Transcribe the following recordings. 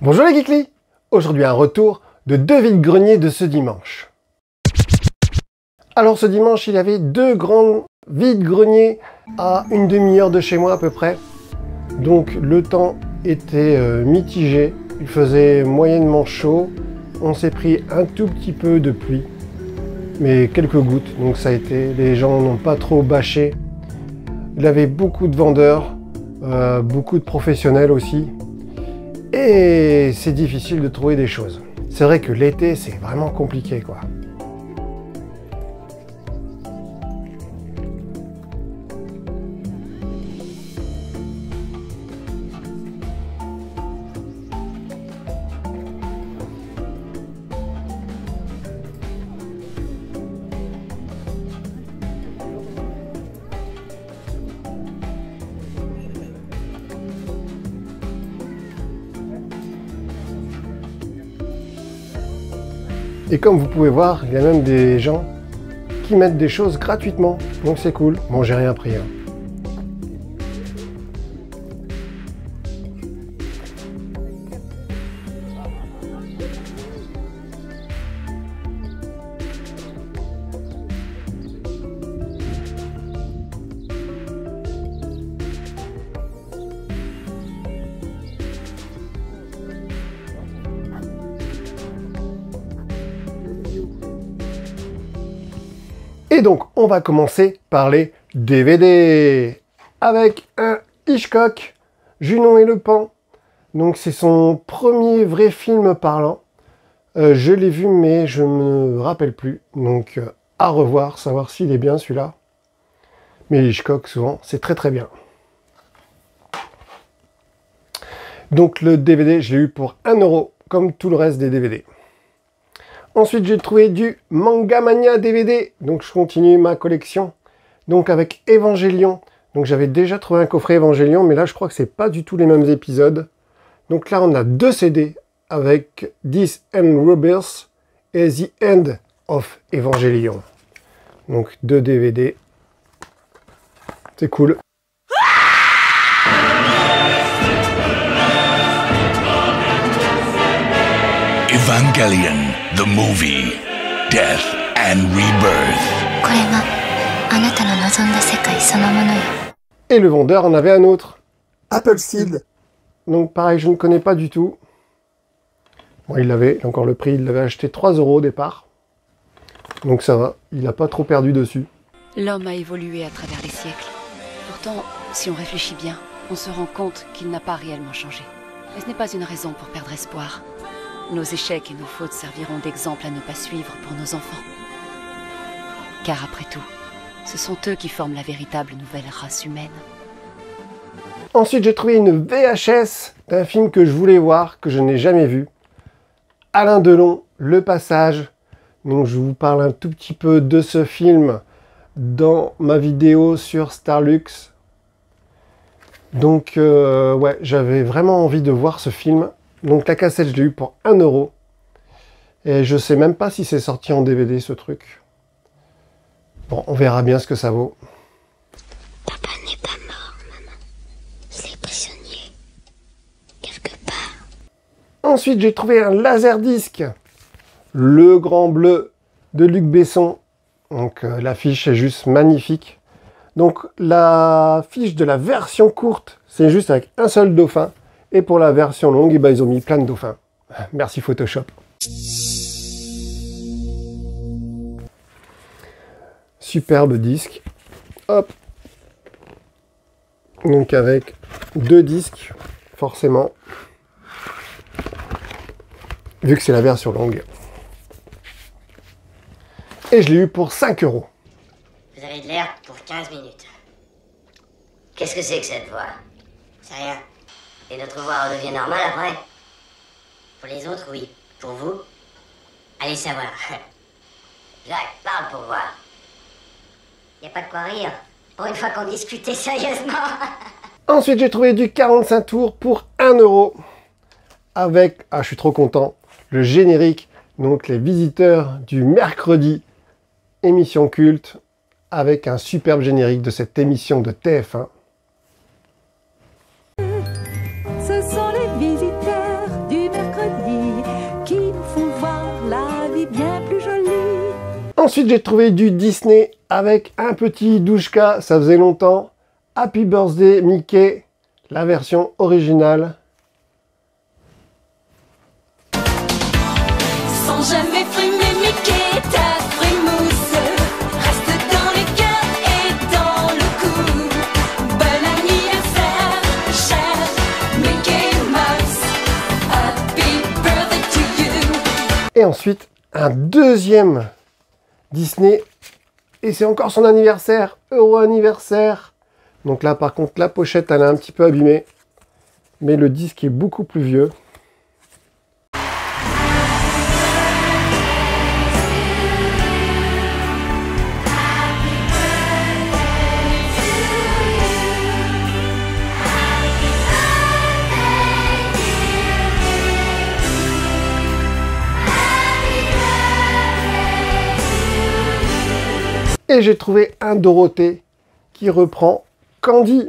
Bonjour les Geekly. Aujourd'hui un retour de 2 vides-greniers de ce dimanche. Alors ce dimanche il y avait 2 grands vides-greniers à une demi-heure de chez moi à peu près. Donc le temps était mitigé, il faisait moyennement chaud, on s'est pris un tout petit peu de pluie, mais quelques gouttes, donc ça a été, les gens n'ont pas trop bâché. Il y avait beaucoup de vendeurs, beaucoup de professionnels aussi, et c'est difficile de trouver des choses. C'est vrai que l'été c'est vraiment compliqué quoi. Et comme vous pouvez voir, il y a même des gens qui mettent des choses gratuitement, donc c'est cool. Bon, j'ai rien pris, hein. Et donc, on va commencer par les DVD avec un Hitchcock, Junon et le Pan. Donc, c'est son premier vrai film parlant. Je l'ai vu, mais je me rappelle plus. Donc, à revoir, savoir s'il est bien celui-là. Mais Hitchcock, souvent, c'est très très bien. Donc, le DVD, je l'ai eu pour 1 €, comme tout le reste des DVD. Ensuite, j'ai trouvé du Manga Mania DVD. Donc, je continue ma collection. Donc, avec Evangelion. Donc, j'avais déjà trouvé un coffret Evangelion, mais là, je crois que c'est pas du tout les mêmes épisodes. Donc là, on a 2 CD avec This and Rebirth et The End of Evangelion. Donc, 2 DVD. C'est cool. Evangelion, the movie, Death and Rebirth. Et le vendeur en avait un autre. Appleseed. Donc pareil, je ne connais pas du tout. Bon, il avait, encore le prix, il l'avait acheté 3 € au départ. Donc ça va, il n'a pas trop perdu dessus. L'homme a évolué à travers les siècles. Pourtant, si on réfléchit bien, on se rend compte qu'il n'a pas réellement changé. Mais ce n'est pas une raison pour perdre espoir. Nos échecs et nos fautes serviront d'exemple à ne pas suivre pour nos enfants. Car après tout, ce sont eux qui forment la véritable nouvelle race humaine. Ensuite, j'ai trouvé une VHS d'un film que je voulais voir, que je n'ai jamais vu. Alain Delon, Le Passage. Donc, je vous parle un tout petit peu de ce film dans ma vidéo sur Starlux. Donc, ouais, j'avais vraiment envie de voir ce film. Donc, la cassette, je l'ai eu pour 1 €. Et je sais même pas si c'est sorti en DVD, ce truc. Bon, on verra bien ce que ça vaut. Papa n'est pas mort, maman. Il est prisonnier. Quelque part. Ensuite, j'ai trouvé un Laserdisc. Le Grand Bleu de Luc Besson. Donc, l'affiche est juste magnifique. Donc, la fiche de la version courte, c'est juste avec un seul dauphin. Et pour la version longue, eh ben, ils ont mis plein de dauphins. Merci Photoshop. Superbe disque. Hop. Donc avec 2 disques, forcément. Vu que c'est la version longue. Et je l'ai eu pour 5 €. Vous avez de l'air pour 15 minutes. Qu'est-ce que c'est que cette voix? C'est rien. Et notre voix redevient normale après? Pour les autres, oui. Pour vous? Allez savoir. Jacques, parle pour voir. Y a pas de quoi rire. Pour une fois qu'on discutait sérieusement. Ensuite, j'ai trouvé du 45 tours pour 1 €. Avec, ah je suis trop content, le générique. Donc les visiteurs du mercredi. Émission culte. Avec un superbe générique de cette émission de TF1. Ce sont les visiteurs du Ensuite, j'ai trouvé du Disney avec un petit Douchka, ça faisait longtemps. Happy Birthday Mickey, la version originale. Sans jamais frimer Mickey, ta frimousse reste dans les cœurs et dans le cou. Bon anniversaire, cher Mickey Mouse. Happy birthday to you. Et ensuite, un deuxième Disney. Et c'est encore son anniversaire, heureux anniversaire. Donc là, par contre, la pochette, elle est un petit peu abîmée. Mais le disque est beaucoup plus vieux. Et j'ai trouvé un Dorothée qui reprend Candy.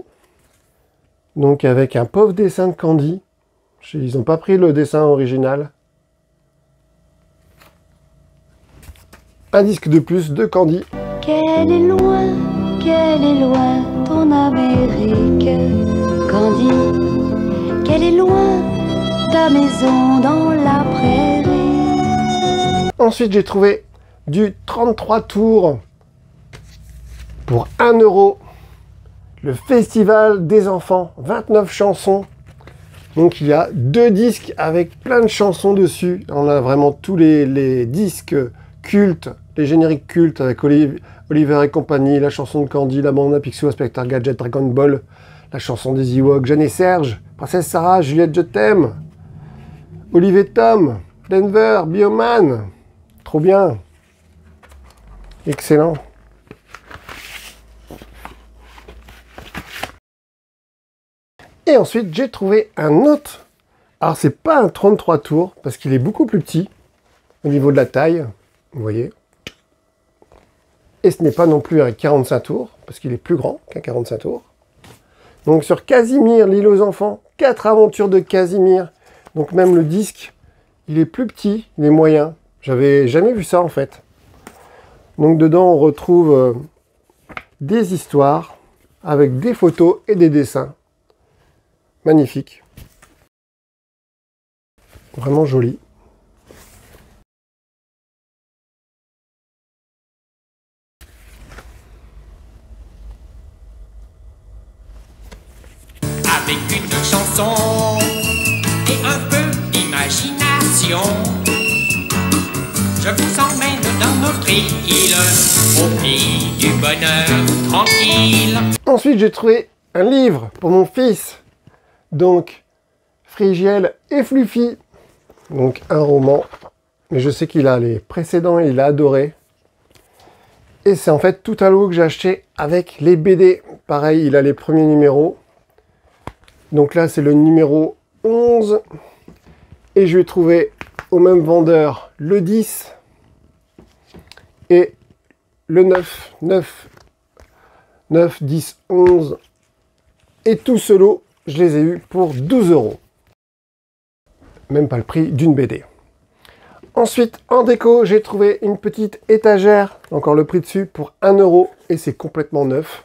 Donc avec un pauvre dessin de Candy. Ils n'ont pas pris le dessin original. Un disque de plus de Candy. Quelle est loin ton Amérique, Candy. Quelle est loin ta maison dans la prairie. Ensuite, j'ai trouvé du 33 tours pour 1 €. Le Festival des enfants, 29 chansons. Donc il y a 2 disques avec plein de chansons dessus. On a vraiment tous les disques cultes, les génériques cultes avec Oliver et compagnie, la chanson de Candy, la bande à Picsou, Inspecteur Gadget, Dragon Ball, la chanson des Ewoks, Jeanne et Serge, Princesse Sarah, Juliette je t'aime, Olivier Tom, Denver, Bioman. Trop bien. Excellent. Et ensuite, j'ai trouvé un autre. Alors, c'est pas un 33 tours, parce qu'il est beaucoup plus petit au niveau de la taille. Vous voyez. Et ce n'est pas non plus un 45 tours, parce qu'il est plus grand qu'un 45 tours. Donc, sur Casimir, l'île aux enfants, 4 aventures de Casimir. Donc, même le disque, il est plus petit, il est moyen. J'avais jamais vu ça, en fait. Donc, dedans, on retrouve des histoires avec des photos et des dessins. Magnifique. Vraiment joli. Avec une chanson et un peu d'imagination, je vous emmène dans notre île, au pays du bonheur tranquille. Ensuite, j'ai trouvé un livre pour mon fils. Donc, Frigiel et Fluffy. Donc, un roman. Mais je sais qu'il a les précédents et il a adoré. Et c'est en fait tout un lot que j'ai acheté avec les BD. Pareil, il a les premiers numéros. Donc là, c'est le numéro 11. Et je vais trouver au même vendeur le 10 et le 9. 9, 10, 11. Et tout ce lot, je les ai eus pour 12 €. Même pas le prix d'une BD. Ensuite, en déco, j'ai trouvé une petite étagère. Encore le prix dessus pour 1 € et c'est complètement neuf.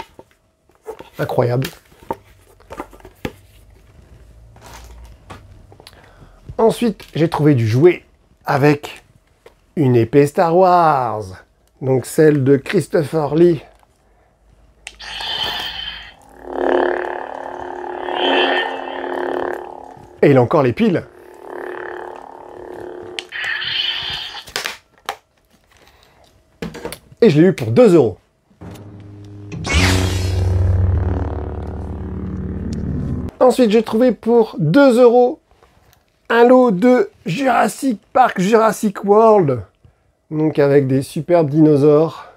Incroyable. Ensuite, j'ai trouvé du jouet avec une épée Star Wars. Donc celle de Christopher Lee. Et il a encore les piles. Et je l'ai eu pour 2 €. Ensuite, j'ai trouvé pour 2 € un lot de Jurassic Park, Jurassic World. Donc avec des superbes dinosaures.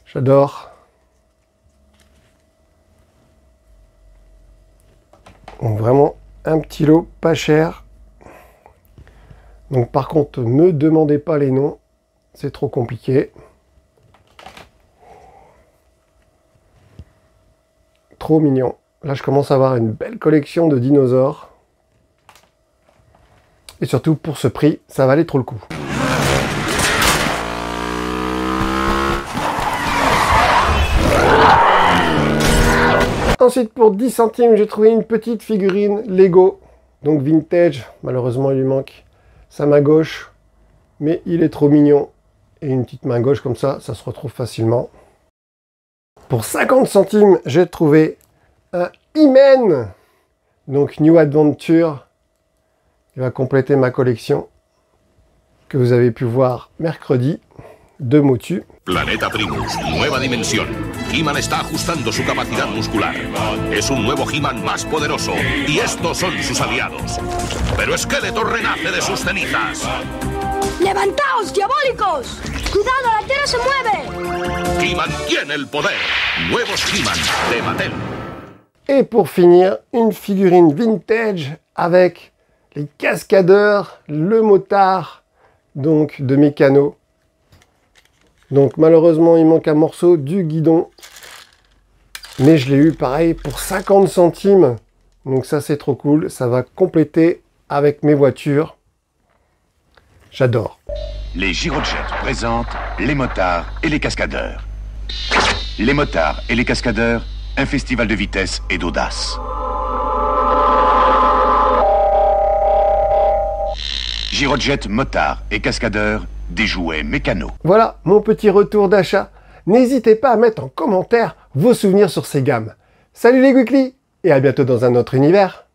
J'adore. Donc vraiment un petit lot pas cher. Donc par contre, ne me demandez pas les noms. C'est trop compliqué. Trop mignon. Là, je commence à avoir une belle collection de dinosaures. Et surtout, pour ce prix, ça valait trop le coup. Ensuite, pour 10 centimes, j'ai trouvé une petite figurine Lego, donc vintage. Malheureusement, il lui manque sa main gauche, mais il est trop mignon. Et une petite main gauche comme ça se retrouve facilement. Pour 50 centimes, j'ai trouvé un He-Man, donc New Adventure. Il va compléter ma collection que vous avez pu voir mercredi de Motu. Planeta Primus, nueva dimensión. He-Man está ajustando su capacidad muscular. Es un nuevo He-Man más poderoso. Y estos son sus aliados. Pero Skeletor renace de sus cenizas. ¡Levantaos, diabólicos! ¡Cuidado, la tierra se mueve! He-Man tiene el poder. Nuevos He-Man de Mattel. Et pour finir, une figurine vintage avec les cascadeurs, le motard, donc de Mécano. Donc malheureusement, il manque un morceau du guidon. Mais je l'ai eu pareil pour 50 centimes. Donc ça, c'est trop cool. Ça va compléter avec mes voitures. J'adore. Les Girojet présentent les motards et les cascadeurs. Les motards et les cascadeurs, un festival de vitesse et d'audace. Girojet motards et cascadeurs, des jouets Mécano. Voilà mon petit retour d'achat. N'hésitez pas à mettre en commentaire vos souvenirs sur ces gammes. Salut les Geekly et à bientôt dans un autre univers.